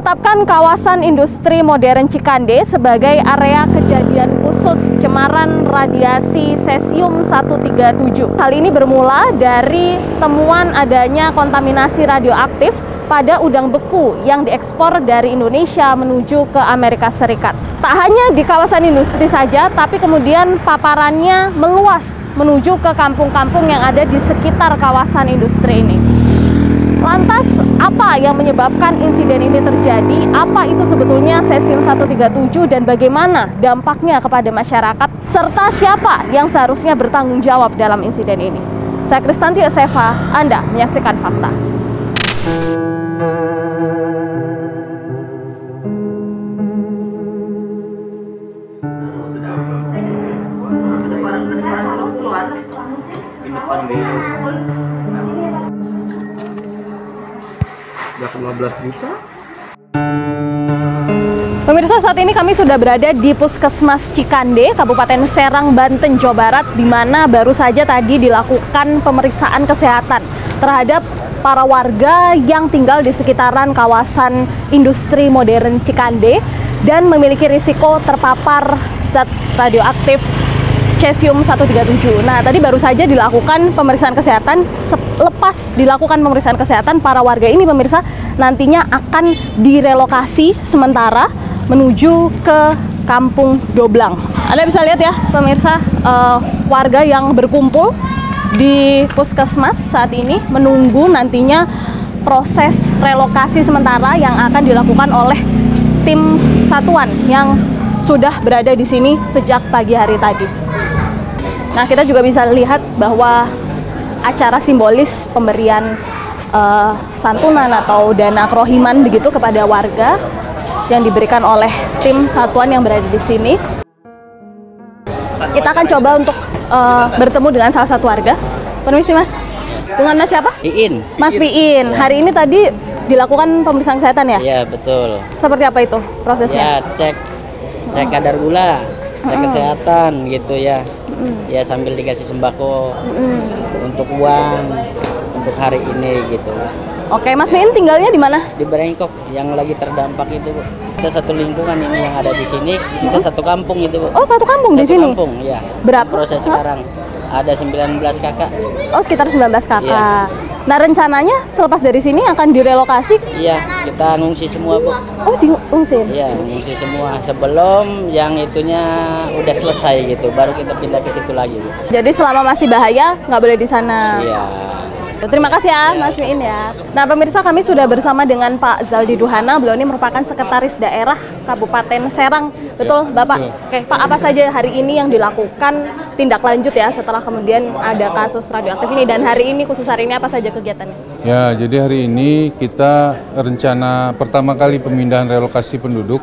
menetapkan kawasan industri modern Cikande sebagai area kejadian khusus cemaran radiasi cesium 137. Hal ini bermula dari temuan adanya kontaminasi radioaktif pada udang beku yang diekspor dari Indonesia menuju ke Amerika Serikat. Tak hanya di kawasan industri saja, tapi kemudian paparannya meluas menuju ke kampung-kampung yang ada di sekitar kawasan industri ini. Lantas, apa yang menyebabkan insiden ini terjadi? Apa itu sebetulnya cesium 137 dan bagaimana dampaknya kepada masyarakat? Serta siapa yang seharusnya bertanggung jawab dalam insiden ini? Saya Kristanti Yosefa, Anda menyaksikan Fakta. Pemirsa, saat ini kami sudah berada di Puskesmas Cikande, Kabupaten Serang, Banten, Jawa Barat, di mana baru saja tadi dilakukan pemeriksaan kesehatan terhadap para warga yang tinggal di sekitaran kawasan industri modern Cikande dan memiliki risiko terpapar zat radioaktif cesium 137. Nah, tadi baru saja dilakukan pemeriksaan kesehatan. Lepas dilakukan pemeriksaan kesehatan, para warga ini, pemirsa, nantinya akan direlokasi sementara menuju ke Kampung Doblang. Anda bisa lihat ya, pemirsa, warga yang berkumpul di puskesmas saat ini menunggu nantinya proses relokasi sementara yang akan dilakukan oleh tim satuan yang sudah berada di sini sejak pagi hari tadi. Nah, kita juga bisa lihat bahwa acara simbolis pemberian santunan atau dana kerohiman begitu kepada warga yang diberikan oleh tim satuan yang berada di sini. Kita akan coba untuk bertemu dengan salah satu warga. Permisi, Mas. Dengan Mas siapa? Iin. Mas Piin. Ya. Hari ini tadi dilakukan pemeriksaan kesehatan ya? Iya, betul. Seperti apa itu prosesnya? Ya, cek kadar gula, cek kesehatan gitu ya. Ya, sambil dikasih sembako untuk uang untuk hari ini gitu. Oke, Mas Piin tinggalnya di mana? Di Brengkok yang lagi terdampak itu, Bu. Kita satu lingkungan ini yang ada di sini, kita satu kampung itu, Bu. Oh, satu kampung di sini? Satu kampung, ya. Berapa? Proses sekarang. Ada 19 kakak. Oh, sekitar 19 kakak. Ya. Nah, rencananya selepas dari sini akan direlokasi? Iya, kita ngungsi semua, Bu. Oh, diungsi? Iya, ngungsi semua. Sebelum yang itunya udah selesai gitu, baru kita pindah ke situ lagi, Bu. Jadi selama masih bahaya, nggak boleh di sana? Iya. Terima kasih ya, Mas Miin ya. Nah, pemirsa, kami sudah bersama dengan Pak Zaldi Duhana. Beliau ini merupakan Sekretaris Daerah Kabupaten Serang. Betul, Bapak? Oke, Pak, apa saja hari ini yang dilakukan tindak lanjut ya setelah kemudian ada kasus radioaktif ini, dan hari ini, khusus hari ini, apa saja kegiatannya? Ya, jadi hari ini kita rencana pertama kali pemindahan relokasi penduduk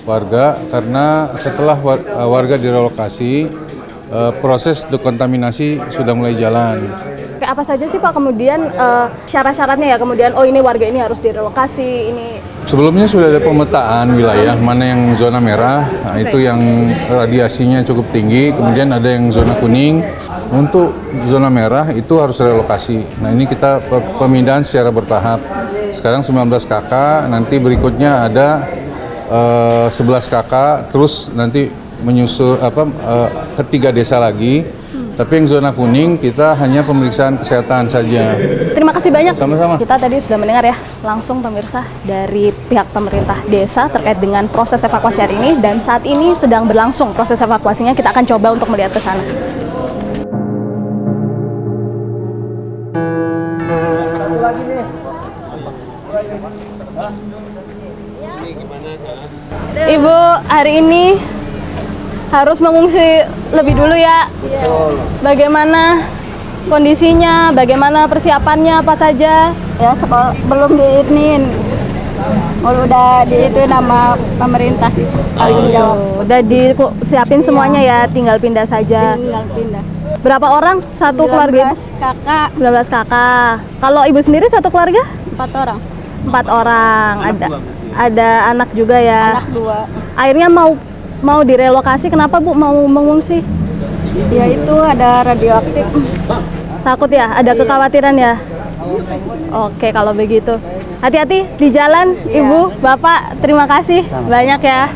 warga, karena setelah warga direlokasi, proses dekontaminasi sudah mulai jalan. Oke, apa saja sih Pak kemudian syarat-syaratnya ya, kemudian oh ini warga ini harus direlokasi ini? Sebelumnya sudah ada pemetaan wilayah mana yang zona merah, nah, itu yang radiasinya cukup tinggi, kemudian ada yang zona kuning. Untuk zona merah itu harus relokasi. Nah, ini kita pemindahan secara bertahap. Sekarang 19 kakak, nanti berikutnya ada 11 kakak, terus nanti menyusul ke 3 desa lagi. Tapi yang zona kuning kita hanya pemeriksaan kesehatan saja. Terima kasih banyak. Sama-sama. Kita tadi sudah mendengar ya langsung, pemirsa, dari pihak pemerintah desa terkait dengan proses evakuasi hari ini, dan saat ini sedang berlangsung proses evakuasinya. Kita akan coba untuk melihat ke sana. Ibu, hari ini harus mengungsi lebih dulu ya. Bagaimana kondisinya, bagaimana persiapannya, apa saja? Ya, belum diinin. Udah diituin sama pemerintah. Tanggung jawab. Udah disiapin semuanya ya, tinggal pindah saja. Tinggal pindah. Berapa orang satu keluarga? 19 kakak. 19 kakak. Kalau ibu sendiri satu keluarga? 4 orang. 4 orang. Ada anak juga ya. Anak 2. Akhirnya mau direlokasi, kenapa Bu mau mengungsi? Ya itu ada radioaktif. Takut ya? Ada kekhawatiran ya? Oke, kalau begitu. Hati-hati di jalan, Ibu, Bapak. Terima kasih banyak ya.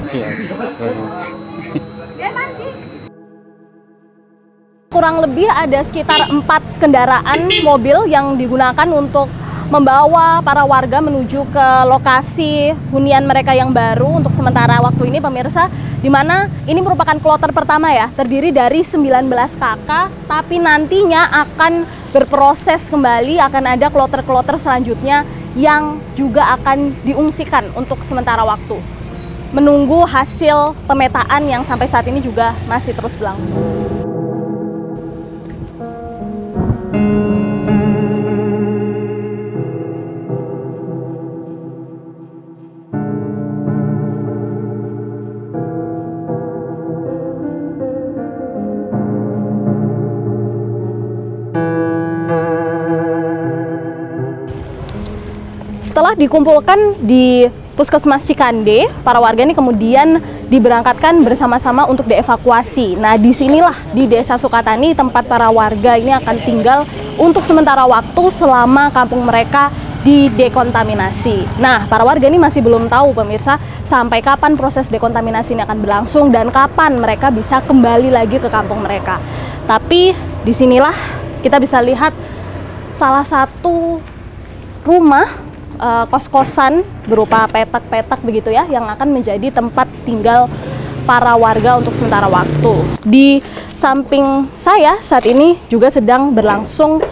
Kurang lebih ada sekitar 4 kendaraan mobil yang digunakan untuk membawa para warga menuju ke lokasi hunian mereka yang baru untuk sementara waktu ini, pemirsa, di mana ini merupakan kloter pertama ya, terdiri dari 19 kakak, tapi nantinya akan berproses kembali, akan ada kloter-kloter selanjutnya yang juga akan diungsikan untuk sementara waktu. Menunggu hasil pemetaan yang sampai saat ini juga masih terus berlangsung. Setelah dikumpulkan di Puskesmas Cikande, para warga ini kemudian diberangkatkan bersama-sama untuk dievakuasi. Nah, disinilah di Desa Sukatani tempat para warga ini akan tinggal untuk sementara waktu selama kampung mereka didekontaminasi. Nah, para warga ini masih belum tahu, pemirsa, sampai kapan proses dekontaminasi ini akan berlangsung dan kapan mereka bisa kembali lagi ke kampung mereka. Tapi disinilah kita bisa lihat salah satu rumah kos-kosan berupa petak-petak begitu ya, yang akan menjadi tempat tinggal para warga untuk sementara waktu. Di samping saya saat ini juga sedang berlangsung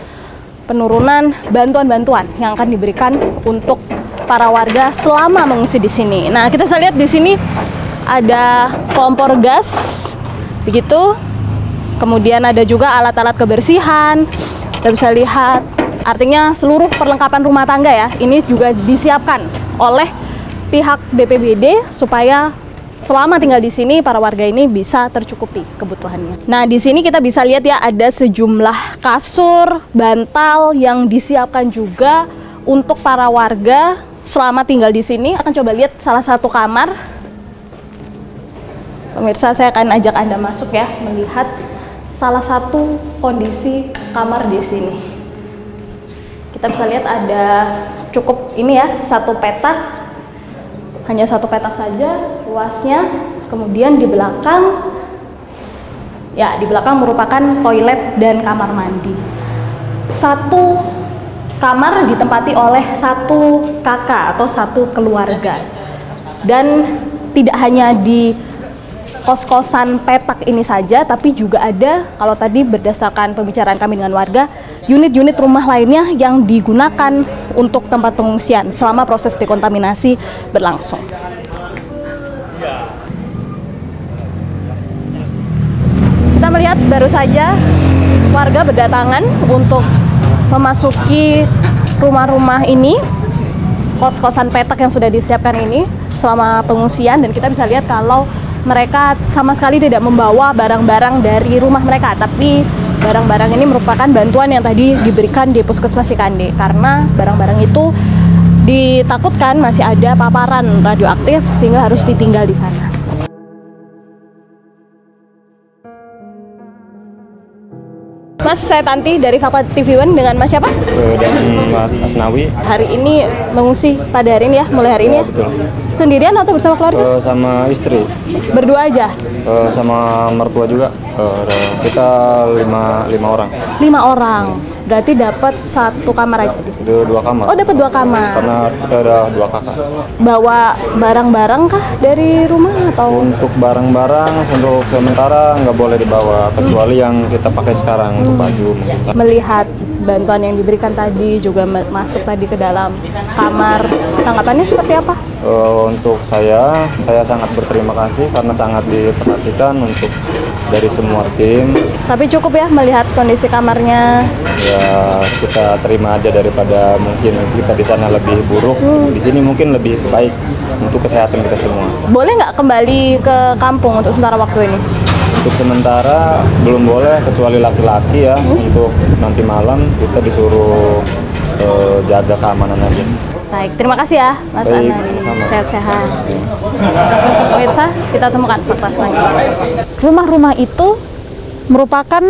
penurunan bantuan-bantuan yang akan diberikan untuk para warga selama mengungsi di sini. Nah, kita bisa lihat di sini ada kompor gas begitu. Kemudian ada juga alat-alat kebersihan. Kita bisa lihat, artinya seluruh perlengkapan rumah tangga ya, ini juga disiapkan oleh pihak BPBD supaya selama tinggal di sini para warga ini bisa tercukupi kebutuhannya. Nah, di sini kita bisa lihat ya, ada sejumlah kasur, bantal yang disiapkan juga untuk para warga selama tinggal di sini. Akan coba lihat salah satu kamar. Pemirsa, saya akan ajak Anda masuk ya, melihat salah satu kondisi kamar di sini. Kita bisa lihat ada cukup ini ya, satu petak, hanya satu petak saja luasnya. Kemudian di belakang, ya di belakang merupakan toilet dan kamar mandi. Satu kamar ditempati oleh satu kakak atau satu keluarga. Dan tidak hanya di kos-kosan petak ini saja, tapi juga ada, kalau tadi berdasarkan pembicaraan kami dengan warga, unit-unit rumah lainnya yang digunakan untuk tempat pengungsian selama proses dekontaminasi berlangsung. Kita melihat baru saja warga berdatangan untuk memasuki rumah-rumah ini, kos-kosan petak yang sudah disiapkan ini selama pengungsian, dan kita bisa lihat kalau mereka sama sekali tidak membawa barang-barang dari rumah mereka, tapi barang-barang ini merupakan bantuan yang tadi diberikan di Puskesmas Cikande, karena barang-barang itu ditakutkan masih ada paparan radioaktif sehingga harus ditinggal di sana. Mas, saya Tanti dari Fakta TV One dengan Mas siapa? Dan Mas Asnawi. Hari ini mengungsi pada hari ini ya, mulai hari ini ya? Betul. Sendirian atau bersama keluarga? Sama istri. Berdua aja? Sama mertua juga. Kita lima orang. 5 orang. Berarti dapat satu kamar aja di sini? Dua kamar. Oh, dapat 2 kamar. Karena kita ada 2 kakak. Bawa barang-barang kah dari rumah atau? Untuk barang-barang untuk sementara nggak boleh dibawa, kecuali yang kita pakai sekarang untuk baju. Melihat bantuan yang diberikan tadi juga masuk tadi ke dalam kamar, tanggapannya seperti apa? Untuk saya sangat berterima kasih karena sangat diperhatikan untuk dari semua tim. Tapi cukup ya melihat kondisi kamarnya? Ya, kita terima aja daripada mungkin kita di sana lebih buruk, di sini mungkin lebih baik untuk kesehatan kita semua. Boleh nggak kembali ke kampung untuk sementara waktu ini? Untuk sementara belum boleh, kecuali laki-laki ya. Untuk nanti malam kita disuruh jaga keamanan aja. Baik, terima kasih ya Mas Anari. Sehat-sehat. Pemirsa, kita temukan fakta selanjutnya. Rumah-rumah itu merupakan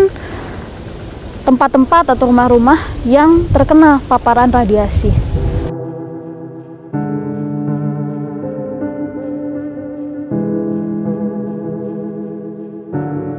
tempat-tempat atau rumah-rumah yang terkena paparan radiasi.